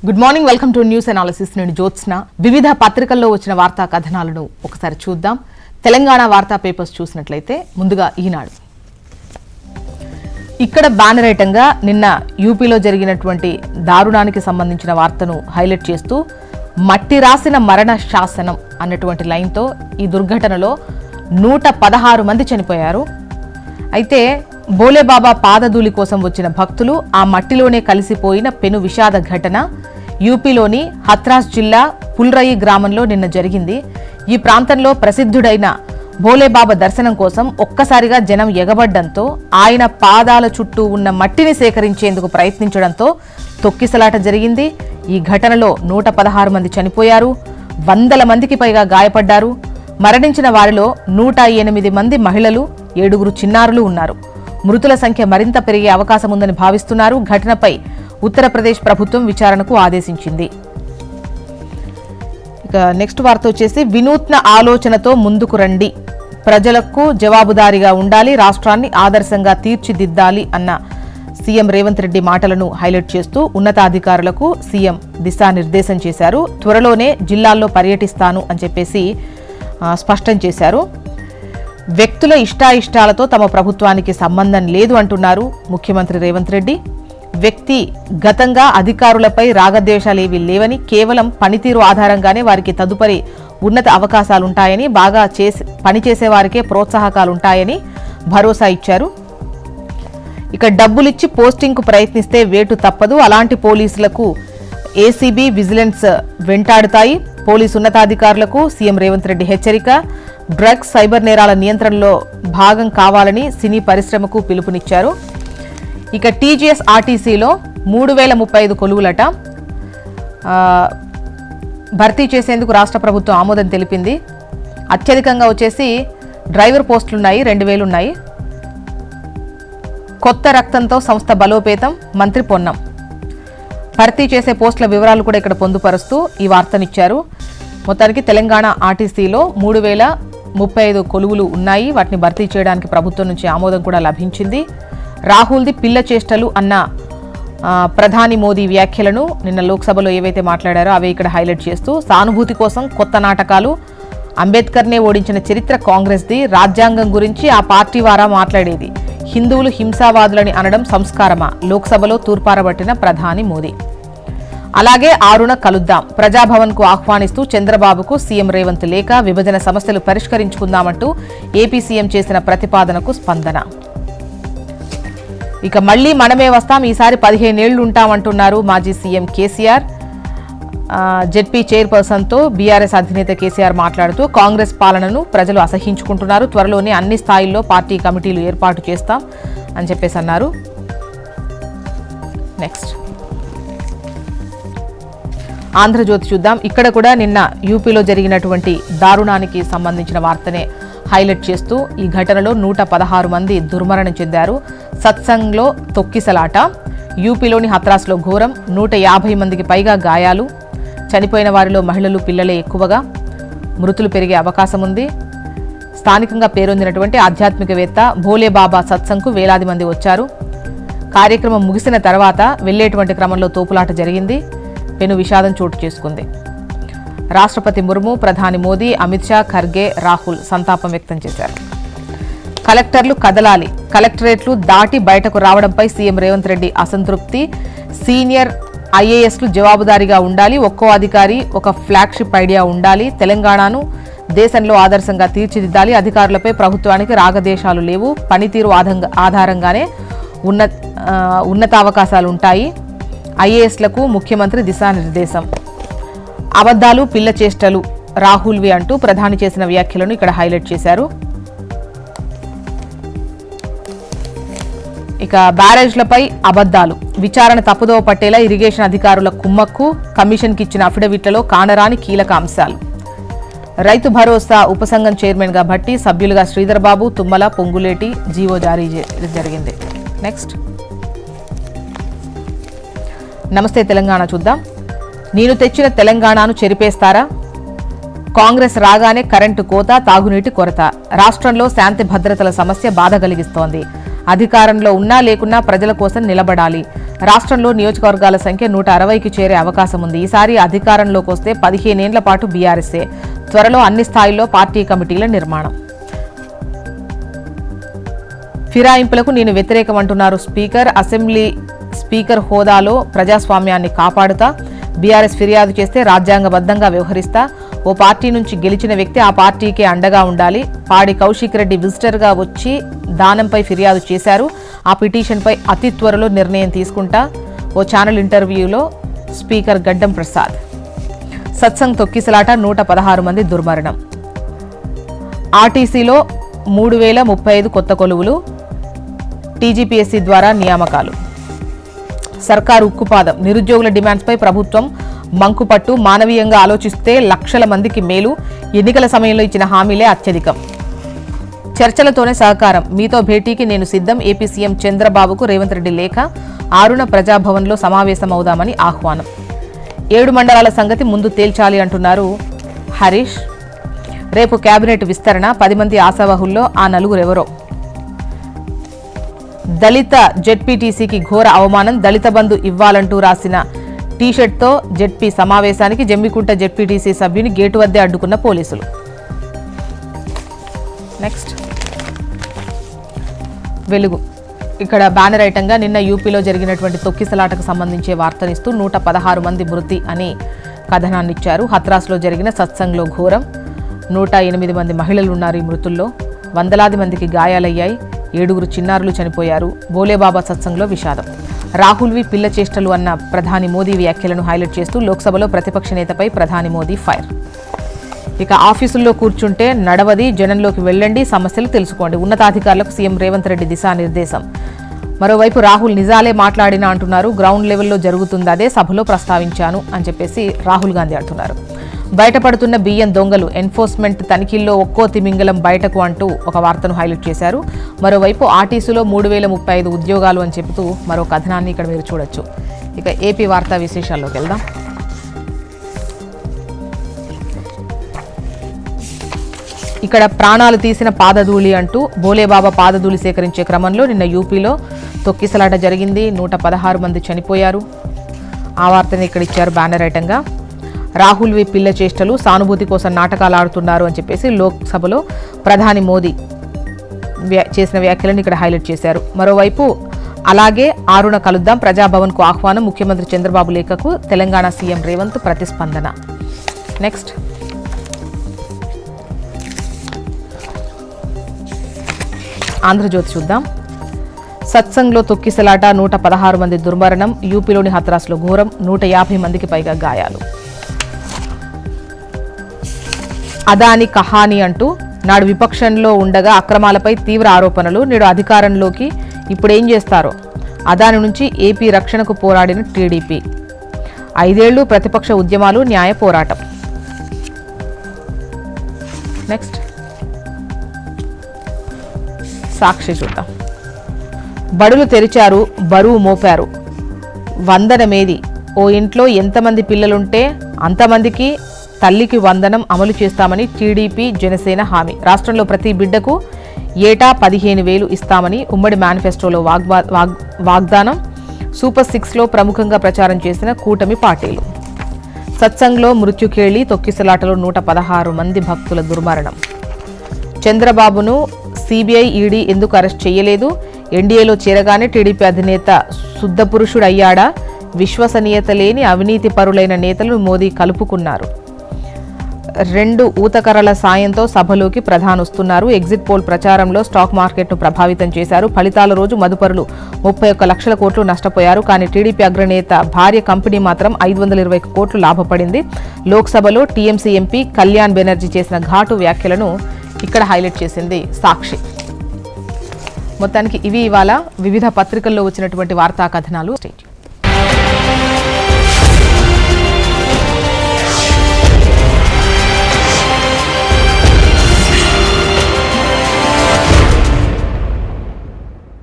Good morning, welcome to news analysis. నేను జ్యోత్స్న. వివిధ పత్రికల్లో వచ్చిన వార్తా కథనాలను ఒకసారి చూద్దాం. తెలంగాణ వార్తా పేపర్స్ చూసినట్లయితే ముందుగా ఈనాడు. ఇక్కడ బ్యానర్ ఐటంగా నిన్న యూపీలో జరిగినటువంటి దారుణానికి సంబంధించిన వార్తను హైలైట్ చేస్తూ మట్టి రాసిన మరణ శాసనం అన్నటువంటి లైన్తో ఈ దుర్ఘటనలో 116 మంది చనిపోయారు. అయితే బోలేబాబా పాదధూళి కోసం వచ్చిన భక్తులు ఆ మట్టిలోనే కలిసిపోయిన పెను విషాద ఘటన యూపీలోని హత్రాస్ జిల్లా పుల్రయి గ్రామంలో నిన్న జరిగింది. ఈ ప్రాంతంలో ప్రసిద్ధుడైన బోలేబాబా దర్శనం కోసం ఒక్కసారిగా జనం ఎగబడ్డంతో ఆయన పాదాల చుట్టూ ఉన్న మట్టిని సేకరించేందుకు ప్రయత్నించడంతో తొక్కిసలాట జరిగింది. ఈ ఘటనలో 116 మంది చనిపోయారు, 100 మందికి పైగా గాయపడ్డారు. మరణించిన వారిలో 108 మంది మహిళలు, 7 చిన్నారులు ఉన్నారు. మృతుల సంఖ్య మరింత పెరిగే అవకాశం ఉందని భావిస్తున్నారు. ఘటనపై ఉత్తరప్రదేశ్ ప్రభుత్వం విచారణకు ఆదేశించింది. ఇక నెక్స్ట్ వార్త వచ్చేసి వినూత్న ఆలోచనతో ముందుకు రండి, ప్రజలకు జవాబుదారీగా ఉండాలి, రాష్ట్రాన్ని ఆదర్శంగా తీర్చిదిద్దాలి అన్న సీఎం రేవంత్ రెడ్డి మాటలను హైలైట్ చేస్తూ ఉన్నతాధికారులకు సీఎం దిశానిర్దేశం చేశారు. త్వరలోనే జిల్లాల్లో పర్యటిస్తాను అని చెప్పేసి స్పష్టం చేశారు. వ్యక్తుల ఇష్టాయిష్టాలతో తమ ప్రభుత్వానికి సంబంధం లేదు అంటున్నారు ముఖ్యమంత్రి రేవంత్ రెడ్డి. వ్యక్తిగతంగా అధికారులపై రాగద్వేషాలేవీ లేవని, కేవలం పనితీరు ఆధారంగానే వారికి తదుపరి ఉన్నత అవకాశాలుంటాయని, బాగా పనిచేసే వారికే ప్రోత్సాహకాలుంటాయని భరోసా ఇచ్చారు. ఇక డబ్బులిచ్చి పోస్టింగ్కు ప్రయత్నిస్తే వేటు తప్పదు, అలాంటి పోలీసులకు ఏసీబీ విజిలెన్స్ వెంటాడుతాయి. పోలీసు ఉన్నతాధికారులకు సీఎం రేవంత్ రెడ్డి హెచ్చరిక. డ్రగ్స్, సైబర్ నేరాల నియంత్రణలో భాగం కావాలని సినీ పరిశ్రమకు పిలుపునిచ్చారు. ఇక టీజీఎస్ ఆర్టీసీలో 3035 కొలువులట భర్తీ చేసేందుకు రాష్ట్ర ప్రభుత్వం ఆమోదం తెలిపింది. అత్యధికంగా వచ్చేసి డ్రైవర్ పోస్టులున్నాయి, 2000 ఉన్నాయి. కొత్త రక్తంతో సంస్థ బలోపేతం, మంత్రి పొన్నం. భర్తీ చేసే పోస్టుల వివరాలు కూడా ఇక్కడ పొందుపరుస్తూ ఈ వార్తనిచ్చారు. మొత్తానికి తెలంగాణ ఆర్టీసీలో 3035 కొలువులు ఉన్నాయి. వాటిని భర్తీ చేయడానికి ప్రభుత్వం నుంచి ఆమోదం కూడా లభించింది. రాహుల్ది పిల్ల చేష్టలు అన్న ప్రధాని మోదీ వ్యాఖ్యలను నిన్న లోక్సభలో ఏవైతే మాట్లాడారో అవే ఇక్కడ హైలైట్ చేస్తూ సానుభూతి కోసం కొత్త నాటకాలు, అంబేద్కర్నే ఓడించిన చరిత్ర కాంగ్రెస్ది, రాజ్యాంగం గురించి ఆ పార్టీ వారా మాట్లాడేది, హిందువులు హింసావాదులని అనడం సంస్కారమా, లోక్సభలో తూర్పారబట్టిన ప్రధాని మోదీ. అలాగే 6న కలుద్దాం, ప్రజాభవన్కు ఆహ్వానిస్తూ చంద్రబాబుకు సీఎం రేవంత్ లేఖ, విభజన సమస్యలు పరిష్కరించుకుందామంటూ ఏపీ సీఎం చేసిన ప్రతిపాదనకు స్పందన. ఇక మళ్లీ మనమే వస్తాం, ఈసారి 15 ఏళ్లు ఉంటామంటున్నారు మాజీ సీఎం కేసీఆర్. జెడ్పీ చైర్పర్సన్తో బీఆర్ఎస్ అధినేత కేసీఆర్ మాట్లాడుతూ కాంగ్రెస్ పాలనను ప్రజలు అసహ్యించుకుంటున్నారు, త్వరలోనే అన్ని స్థాయిల్లో పార్టీ కమిటీలు ఏర్పాటు చేస్తాం అని చెప్పేసి అన్నారు. నెక్స్ట్ ఆంధ్రజ్యోతి చూద్దాం. ఇక్కడ కూడా నిన్న యూపీలో జరిగినటువంటి దారుణానికి సంబంధించిన వార్తనే హైలైట్ చేస్తూ ఈ ఘటనలో 116 మంది దుర్మరణం చెందారు. సత్సంగ్లో తొక్కిసలాట, యూపీలోని హత్రాస్లో ఘోరం, 150 మందికి పైగా గాయాలు, చనిపోయిన వారిలో మహిళలు, పిల్లలే ఎక్కువగా. మృతులు పెరిగే అవకాశం ఉంది. స్థానికంగా పేరొందినటువంటి ఆధ్యాత్మికవేత్త భోలేబాబా సత్సంగ్కు వేలాది మంది వచ్చారు. కార్యక్రమం ముగిసిన తర్వాత వెళ్లేటువంటి క్రమంలో తోపులాట జరిగింది. పెను విషాదం చోటు చేసుకుంది. రాష్ట్రపతి ముర్ము, ప్రధాని మోదీ, అమిత్ షా, ఖర్గే, రాహుల్ సంతాపం వ్యక్తం చేశారు. కలెక్టర్లు కదలాలి, కలెక్టరేట్లు దాటి బయటకు రావడంపై సీఎం రేవంత్ రెడ్డి అసంతృప్తి. సీనియర్ ఐఏఎస్లు జవాబుదారీగా ఉండాలి, ఒక్కో అధికారి ఒక ఫ్లాగ్షిప్ ఐడియా ఉండాలి, తెలంగాణను దేశంలో ఆదర్శంగా తీర్చిదిద్దాలి, అధికారులపై ప్రభుత్వానికి రాగదేశాలు లేవు, పనితీరు ఆధారంగానే ఉన్నతావకాశాలు ఉంటాయి, ఐఏఎస్లకు ముఖ్యమంత్రి దిశానిర్దేశం. అబద్ధాలు, పిల్ల చేష్టలు రాహుల్వి అంటూ ప్రధాని చేసిన వ్యాఖ్యలను ఇక్కడ హైలైట్ చేశారు. ఇక బ్యారేజ్లపై అబద్ధాలు, విచారణ తప్పుదోవ పట్టేలా ఇరిగేషన్ అధికారుల కుమ్మక్కు, కమిషన్కి ఇచ్చిన అఫిడవిట్లలో కానరాని కీలక అంశాలు. రైతు భరోసా ఉపసంఘం చైర్మన్గా భట్టి, సభ్యులుగా శ్రీధర్ బాబు, తుమ్మల, పొంగులేటి జీవో జారీ జరిగింది. నెక్స్ట్ నమస్తే తెలంగాణ చూద్దాం. నేను తెచ్చిన తెలంగాణను చెరిపేస్తారా? కాంగ్రెస్ రాగానే కరెంటు కోత, తాగునీటి కొరత, రాష్ట్రంలో శాంతి భద్రతల సమస్య బాధ కలిగిస్తోంది. అధికారంలో ఉన్నా లేకున్నా ప్రజల కోసం నిలబడాలి. రాష్ట్రంలో నియోజకవర్గాల సంఖ్య 160కి చేరే అవకాశం ఉంది. ఈసారి అధికారంలోకి వస్తే 15 ఏళ్ల పాటు బీఆర్ఎస్ఏ. త్వరలో అన్ని స్థాయిల్లో పార్టీ కమిటీల నిర్మాణం. ఫిరాయింపులకు నేను వ్యతిరేకమంటున్నారు స్పీకర్. అసెంబ్లీ స్పీకర్ హోదాలో ప్రజాస్వామ్యాన్ని కాపాడుతా. బీఆర్ఎస్ ఫిర్యాదు చేస్తే రాజ్యాంగబద్ధంగా వ్యవహరిస్తా. ఓ పార్టీ నుంచి గెలిచిన వ్యక్తి ఆ పార్టీకే అండగా ఉండాలి. పాడి కౌశిక్ రెడ్డి విజిటర్గా వచ్చి దానంపై ఫిర్యాదు చేశారు. ఆ పిటిషన్పై అతి త్వరలో నిర్ణయం తీసుకుంటా. ఓ ఛానల్ ఇంటర్వ్యూలో స్పీకర్ గడ్డం ప్రసాద్. సత్సంగ్ తొక్కిసలాట 116 మంది దుర్మరణం. ఆర్టీసీలో 3035 కొత్త కొలువులు. టీజీపీఎస్సీ ద్వారా నియామకాలు. సర్కారు ఉక్కుపాదం. నిరుద్యోగుల డిమాండ్స్పై ప్రభుత్వం మంకుపట్టు. మానవీయంగా ఆలోచిస్తే లక్షల మందికి మేలు. ఎన్నికల సమయంలో ఇచ్చిన హామీలే అత్యధికం. చర్చలతోనే సహకారం. మీతో భేటీకి నేను సిద్ధం. ఏపీ సీఎం చంద్రబాబుకు రేవంత్ రెడ్డి లేఖ. ఆరున ప్రజాభవన్లో సమావేశమవుదామని ఆహ్వానం. 7 మండలాల సంగతి ముందు తేల్చాలి అంటున్నారు హరీష్. రేపు కేబినెట్ విస్తరణ. 10 మంది ఆశావహుల్లో ఆ 4 ఎవరో. దళిత జెడ్పీటీసీకి ఘోర అవమానం. దళిత బంధు ఇవ్వాలంటూ రాసిన టీషర్ట్తో జెడ్పీ సమావేశానికి జమ్మికుంట జెడ్పీటీసీ సభ్యుని గేటు వద్దే అడ్డుకున్న పోలీసులు. నెక్స్ట్ వెలుగు. ఇక్కడ బ్యానర్ ఐటంగా నిన్న యూపీలో జరిగినటువంటి తొక్కిసలాటకు సంబంధించే వార్తనిస్తూ 116 మంది మృతి అని కథనాన్ని ఇచ్చారు. హత్రాస్లో జరిగిన సత్సంగ్లో ఘోరం. 108 మంది మహిళలు ఉన్నారు ఈ మృతుల్లో. వందలాది మందికి గాయాలయ్యాయి. 7 చిన్నారులు చనిపోయారు. బోలేబాబా సత్సంగ్లో విషాదం. రాహుల్వి పిల్ల చేష్టలు అన్న ప్రధాని మోదీ వ్యాఖ్యలను హైలైట్ చేస్తూ లోక్సభలో ప్రతిపక్ష నేతపై ప్రధాని మోదీ ఫైర్. ఇక ఆఫీసుల్లో కూర్చుంటే నడవది, జనంలోకి వెళ్ళండి, సమస్యలు తెలుసుకోండి. ఉన్నతాధికారులకు సీఎం రేవంత్ రెడ్డి దిశానిర్దేశం. మరోవైపు రాహుల్ నిజాలే మాట్లాడినా అంటున్నారు. గ్రౌండ్ లెవెల్లో జరుగుతుంది, అదే సభలో ప్రస్తావించాను అని చెప్పేసి రాహుల్ గాంధీ అంటున్నారు. బయటపడుతున్న బియ్యం దొంగలు. ఎన్ఫోర్స్మెంట్ తనిఖీల్లో ఒక్కో తిమింగలం బయటకు అంటూ ఒక వార్తను హైలైట్ చేశారు. మరోవైపు ఆర్టీసీలో 3035 ఉద్యోగాలు అని చెబుతూ మరో కథనాన్ని ఇక్కడ మీరు చూడొచ్చు. ఇక ఏపీ వార్తా విశేషాల్లోకి వెళ్దాం. ఇక్కడ ప్రాణాలు తీసిన పాదధూళి అంటూ బోలేబాబా పాదధూళి సేకరించే క్రమంలో నిన్న యూపీలో తొక్కిసలాట జరిగింది. 116 మంది చనిపోయారు. ఆ వార్తని ఇక్కడ ఇచ్చారు బ్యానర్ ఐటంగా. రాహుల్వి పిల్ల చేష్టలు, సానుభూతి కోసం నాటకాలు ఆడుతున్నారు అని చెప్పేసి లోక్సభలో ప్రధాని మోదీ చేసిన వ్యాఖ్యలను ఇక్కడ హైలైట్ చేశారు. మరోవైపు అలాగే ఆరున కలుద్దాం, ప్రజాభవన్కు ఆహ్వానం. ముఖ్యమంత్రి చంద్రబాబు లేఖకు తెలంగాణ సీఎం రేవంత్ ప్రతిస్పందన. నెక్స్ట్ ఆంధ్రజ్యోతి చూద్దాం. సత్సంగ్లో తొక్కిసలాట, 116 మంది దుర్మరణం. యూపీలోని హత్రాస్లో ఘోరం. 150 మందికి పైగా గాయాలు. అదాని కహాని అంటూ నాడు విపక్షంలో ఉండగా అక్రమాలపై తీవ్ర ఆరోపణలు. నేడు అధికారంలోకి ఇప్పుడేం చేస్తారో. అదాని నుంచి ఏపీ రక్షణకు పోరాడిన టీడీపీ. 5 ఏళ్లు ప్రతిపక్ష ఉద్యమాలు, న్యాయ పోరాటం. నెక్స్ట్ సాక్షి చూద్దాం. బడులు తెరిచారు, బరువు మోపారు, వందనమేది. ఓ ఇంట్లో ఎంతమంది పిల్లలుంటే అంతమందికి తల్లికి వందనం అమలు చేస్తామని టీడీపీ జనసేన హామీ. రాష్ట్రంలో ప్రతి బిడ్డకు ఏటా 15,000 ఇస్తామని ఉమ్మడి మేనిఫెస్టోలో వాగ్దానం. సూపర్ 6లో ప్రముఖంగా ప్రచారం చేసిన కూటమి పార్టీలు. సత్సంగ్లో మృత్యుకేళి, తొక్కిసలాటలో 116 మంది భక్తుల దుర్మరణం. చంద్రబాబును సిబిఐ, ఈడీ ఎందుకు అరెస్ట్ చేయలేదు? ఎన్డీఏలో చేరగానే టీడీపీ అధినేత శుద్ధపురుషుడయ్యాడా? విశ్వసనీయత లేని అవినీతి పరులైన నేతలను మోదీ కలుపుకున్నారు. 2 ఊతకర్రల సాయంతో సభలోకి ప్రధాని వస్తున్నారు. ఎగ్జిట్ పోల్ ప్రచారంలో స్టాక్ మార్కెట్ను ప్రభావితం చేశారు. ఫలితాల రోజు మదుపరులు 31 లక్షల కోట్లు నష్టపోయారు. కానీ టీడీపీ అగ్రనేత భార్య కంపెనీ మాత్రం 520 కోట్లు లాభపడింది. లోక్సభలో టీఎంసీ ఎంపీ కళ్యాణ్ బెనర్జీ చేసిన ఘాటు వ్యాఖ్యలను ఇక్కడ హైలైట్ చేసింది సాక్షి. మొత్తానికి ఇవి ఇవాళ వివిధ పత్రికల్లో వచ్చినటువంటి వార్తా కథనాలు.